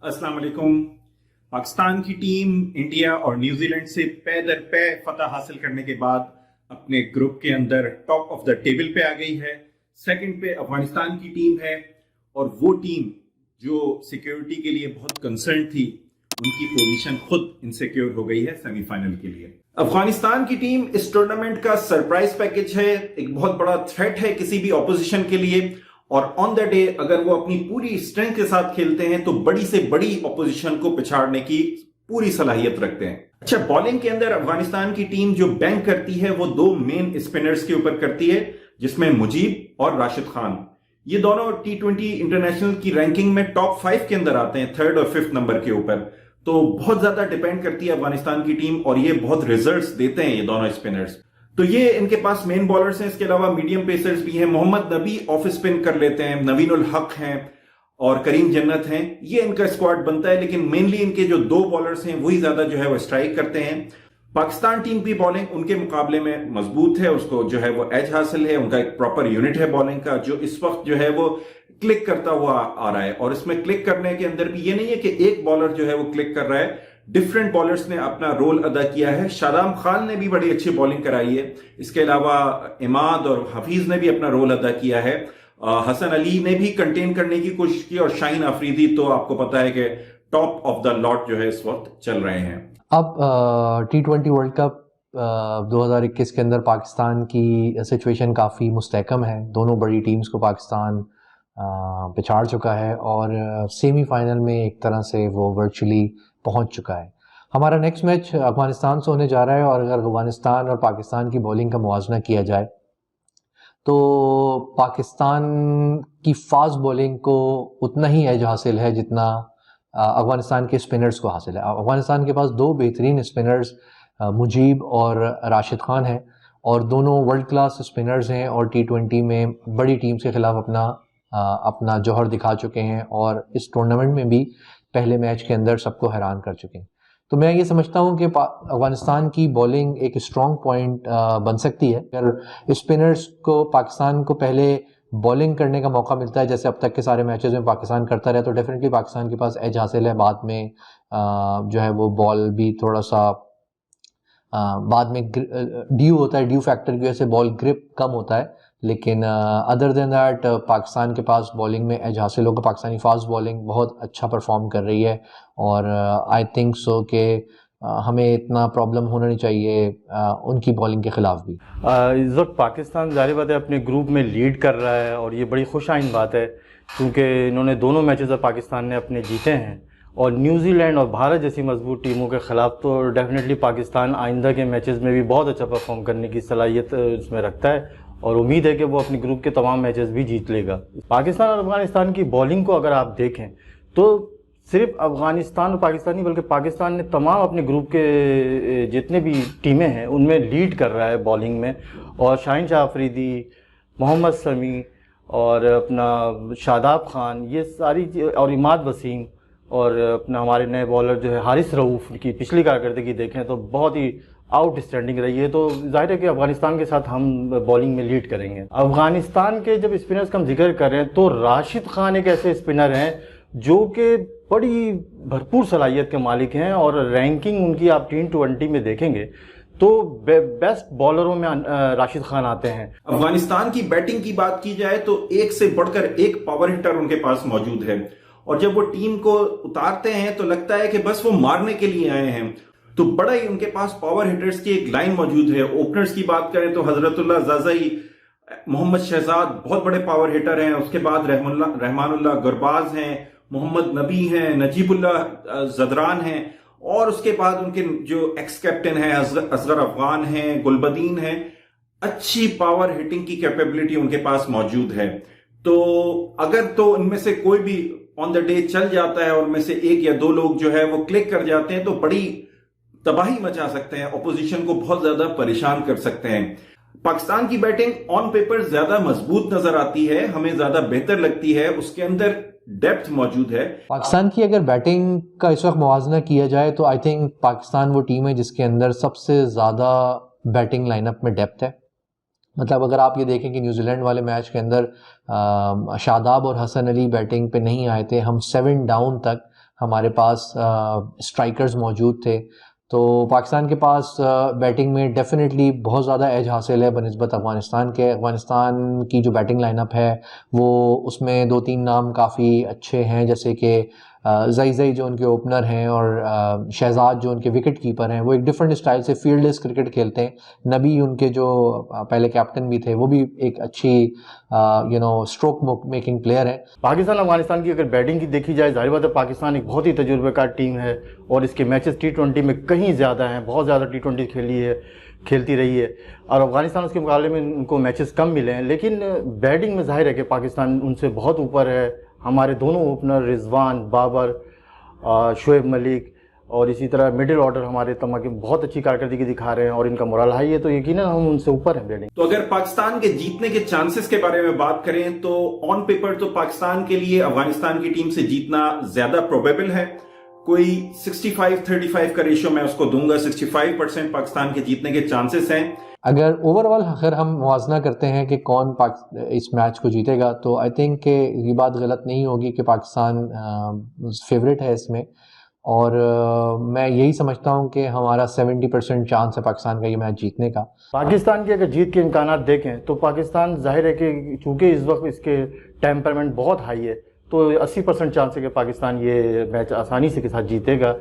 अस्सलाम वालेकुम। पाकिस्तान की टीम इंडिया और न्यूजीलैंड से पै दर पै फतह हासिल करने के बाद अपने ग्रुप के अंदर टॉप ऑफ द टेबल पे आ गई है। सेकंड पे अफगानिस्तान की टीम है और वो टीम जो सिक्योरिटी के लिए बहुत कंसर्न थी, उनकी पोजीशन खुद इनसिक्योर हो गई है सेमीफाइनल के लिए। अफगानिस्तान की टीम इस टूर्नामेंट का सरप्राइज पैकेज है, एक बहुत बड़ा थ्रेट है किसी भी ऑपोजिशन के लिए, और ऑन द डे अगर वो अपनी पूरी स्ट्रेंथ के साथ खेलते हैं तो बड़ी से बड़ी ऑपोजिशन को पिछाड़ने की पूरी सलाहियत रखते हैं। अच्छा, बॉलिंग के अंदर अफगानिस्तान की टीम जो बैंक करती है वो दो मेन स्पिनर्स के ऊपर करती है, जिसमें मुजीब और राशिद खान। ये दोनों T20 इंटरनेशनल की रैंकिंग में टॉप 5 के अंदर आते हैं, 3rd और 5th नंबर के ऊपर। तो बहुत ज्यादा डिपेंड करती है अफगानिस्तान की टीम और ये बहुत रिजल्ट्स देते हैं ये दोनों स्पिनर्स। तो ये इनके पास मेन बॉलर्स हैं। इसके अलावा मीडियम पेसर्स भी हैं। मोहम्मद नबी ऑफ स्पिन कर लेते हैं, नवीन उल हक हैं और करीम जन्नत हैं। ये इनका स्क्वाड बनता है, लेकिन मेनली इनके जो दो बॉलर्स हैं वही ज्यादा जो है वो स्ट्राइक करते हैं। पाकिस्तान टीम की बॉलिंग उनके मुकाबले में मजबूत है, उसको जो है वो एज हासिल है, उनका एक प्रॉपर यूनिट है बॉलिंग का जो इस वक्त जो है वो क्लिक करता हुआ आ रहा है। और इसमें क्लिक करने के अंदर भी ये नहीं है कि एक बॉलर जो है वो क्लिक कर रहा है, डिफरेंट बॉलर्स ने अपना रोल अदा किया है। शादाब खान ने भी बड़ी अच्छी बॉलिंग कराई है। इसके अलावा इमाद और हफीज ने भी अपना रोल अदा किया है। हसन अली ने भी कंटेन करने की कोशिश की और शाहीन अफरीदी तो आपको पता है कि टॉप ऑफ द लॉट जो है इस वक्त चल रहे हैं। अब T20 वर्ल्ड कप 2021 के अंदर पाकिस्तान की सिचुएशन काफ़ी मुस्तहकम है। दोनों बड़ी टीम्स को पाकिस्तान पिछाड़ चुका है और सेमीफाइनल में एक तरह से वो वर्चुअली पहुंच चुका है। हमारा नेक्स्ट मैच अफगानिस्तान से होने जा रहा है और अगर अफगानिस्तान और पाकिस्तान की बॉलिंग का मुवाजना किया जाए तो पाकिस्तान की फास्ट बॉलिंग को उतना ही एज हासिल है जितना अफगानिस्तान के स्पिनर्स को हासिल है। अफगानिस्तान के पास दो बेहतरीन स्पिनर्स मुजीब और राशिद खान हैं और दोनों वर्ल्ड क्लास स्पिनर्स हैं और T20 में बड़ी टीम्स के खिलाफ अपना जौहर दिखा चुके हैं और इस टूर्नामेंट में भी पहले मैच के अंदर सबको हैरान कर चुके हैं। तो मैं ये समझता हूँ कि अफगानिस्तान की बॉलिंग एक स्ट्रॉन्ग पॉइंट बन सकती है। अगर स्पिनर्स को पाकिस्तान को पहले बॉलिंग करने का मौका मिलता है जैसे अब तक के सारे मैचेस में पाकिस्तान करता रहा, तो डेफिनेटली पाकिस्तान के पास एज हासिल है। बाद में जो है वो बॉल भी थोड़ा सा बाद में ड्यू होता है, ड्यू फैक्टर की वजह से बॉल ग्रिप कम होता है, लेकिन अदर देन दैट पाकिस्तान के पास बॉलिंग में एज हासिल होगा। पाकिस्तानी फास्ट बॉलिंग बहुत अच्छा परफॉर्म कर रही है और आई थिंक सो कि हमें इतना प्रॉब्लम होना नहीं चाहिए उनकी बॉलिंग के ख़िलाफ़ भी। इस वक्त पाकिस्तान ज़ाहिर बात है अपने ग्रुप में लीड कर रहा है और ये बड़ी खुशाइन बात है क्योंकि इन्होंने दोनों मैचेस पाकिस्तान ने अपने जीते हैं और न्यूजीलैंड और भारत जैसी मजबूत टीमों के ख़िलाफ़ तो डेफिनेटली पाकिस्तान आइंदा के मैचेस में भी बहुत अच्छा परफॉर्म करने की सलाहियत इसमें रखता है और उम्मीद है कि वो अपने ग्रुप के तमाम मैचेस भी जीत लेगा। पाकिस्तान और अफगानिस्तान की बॉलिंग को अगर आप देखें तो सिर्फ अफगानिस्तान और पाकिस्तान नहीं बल्कि पाकिस्तान ने तमाम अपने ग्रुप के जितने भी टीमें हैं उनमें लीड कर रहा है बॉलिंग में। और शाहीन शाह अफरीदी, मोहम्मद शमी और अपना शादाब खान, ये सारी और इमाद वसीम और अपना हमारे नए बॉलर जो है हारिस रऊफ़ की पिछली कारकर्दगी देखें तो बहुत ही आउटस्टैंडिंग रही है। तो जाहिर है कि अफगानिस्तान के साथ हम बॉलिंग में लीड करेंगे। अफगानिस्तान के जब स्पिनर्स का हम जिक्र कर रहे हैं तो राशिद खान एक ऐसे स्पिनर हैं जो कि बड़ी भरपूर सलाहियत के मालिक हैं और रैंकिंग उनकी आप T20 में देखेंगे तो बेस्ट बॉलरों में राशिद खान आते हैं। अफगानिस्तान की बैटिंग की बात की जाए तो एक से बढ़कर एक पावर हिटर उनके पास मौजूद है और जब वो टीम को उतारते हैं तो लगता है कि बस वो मारने के लिए आए हैं। तो बड़ा ही उनके पास पावर हिटर्स की एक लाइन मौजूद है। ओपनर्स की बात करें तो हजरतुल्लाह जाज़ई, मोहम्मद शहजाद बहुत बड़े पावर हिटर हैं। उसके बाद रहमानुल्लाह गुरबाज हैं, मोहम्मद नबी हैं, नजीबुल्लाह जदरान हैं और उसके बाद उनके जो एक्स कैप्टन हैं असगर अफगान हैं, गुलबदीन हैं। अच्छी पावर हिटिंग की कैपेबिलिटी उनके पास मौजूद है। तो अगर तो उनमें से कोई भी ऑन द डे चल जाता है और उनमें से एक या दो लोग जो है वो क्लिक कर जाते हैं तो बड़ी तबाही मचा सकते हैं, ऑपोजिशन को बहुत ज्यादा परेशान कर सकते हैं। पाकिस्तान की बैटिंग ऑन पेपर ज्यादा मजबूत नजर आती है, हमें ज्यादा बेहतर लगती है, उसके अंदर डेप्थ मौजूद है। पाकिस्तान की अगर बैटिंग का इस वक्त मुवाजना किया जाए तो आई थिंक पाकिस्तान वो टीम है जिसके अंदर सबसे ज़्यादा बैटिंग लाइनअप में डेप्थ है। मतलब अगर आप ये देखें कि न्यूजीलैंड वाले मैच के अंदर शादाब और हसन अली बैटिंग पे नहीं आए थे, हम 7 डाउन तक हमारे पास स्ट्राइकर्स मौजूद थे, तो पाकिस्तान के पास बैटिंग में डेफिनेटली बहुत ज़्यादा एज हासिल है बनिस्बत अफ़गानिस्तान के। अफ़गानिस्तान की जो बैटिंग लाइनअप है वो उसमें 2-3 नाम काफ़ी अच्छे हैं, जैसे कि ज़ई जो उनके ओपनर हैं और शहजाद जो उनके विकेट कीपर हैं, वो एक डिफरेंट स्टाइल से फील्डलेस क्रिकेट खेलते हैं। नबी उनके जो पहले कैप्टन भी थे, वो भी एक अच्छी स्ट्रोक मेकिंग प्लेयर है। पाकिस्तान अफगानिस्तान की अगर बैटिंग की देखी जाए, जाहिर बात है पाकिस्तान एक बहुत ही तजुर्बेकार टीम है और इसके मैचेस T20 में कहीं ज़्यादा हैं, बहुत ज़्यादा T20 खेलती रही है, और अफगानिस्तान उसके मुकाबले में उनको मैचेस कम मिले हैं। लेकिन बैटिंग में जाहिर है कि पाकिस्तान उनसे बहुत ऊपर है। हमारे दोनों ओपनर रिजवान, बाबर, शोएब मलिक और इसी तरह मिडिल ऑर्डर हमारे तमाम बहुत अच्छी कारकर्दगी दिखा रहे हैं और इनका मोरल हाई है, तो यकीनन हम उनसे ऊपर हैं बैटिंग। तो अगर पाकिस्तान के जीतने के चांसेस के बारे में बात करें तो ऑन पेपर तो पाकिस्तान के लिए अफगानिस्तान की टीम से जीतना ज्यादा प्रोबेबल है। कोई 65-35 का रेशियो मैं उसको दूंगा। 65% पाकिस्तान के जीतने के चांसेस हैं। अगर ओवरऑल अगर हम मुवाजना करते हैं कि कौन इस मैच को जीतेगा, तो आई थिंक कि ये बात गलत नहीं होगी कि पाकिस्तान फेवरेट है इसमें, और मैं यही समझता हूं कि हमारा 70% चांस है पाकिस्तान का ये मैच जीतने का। पाकिस्तान के अगर जीत के इम्कानात देखें तो पाकिस्तान जाहिर है कि चूँकि इस वक्त इसके टेम्परामेंट बहुत हाई है, तो 80% चांस है कि पाकिस्तान ये मैच आसानी से के साथ जीतेगा।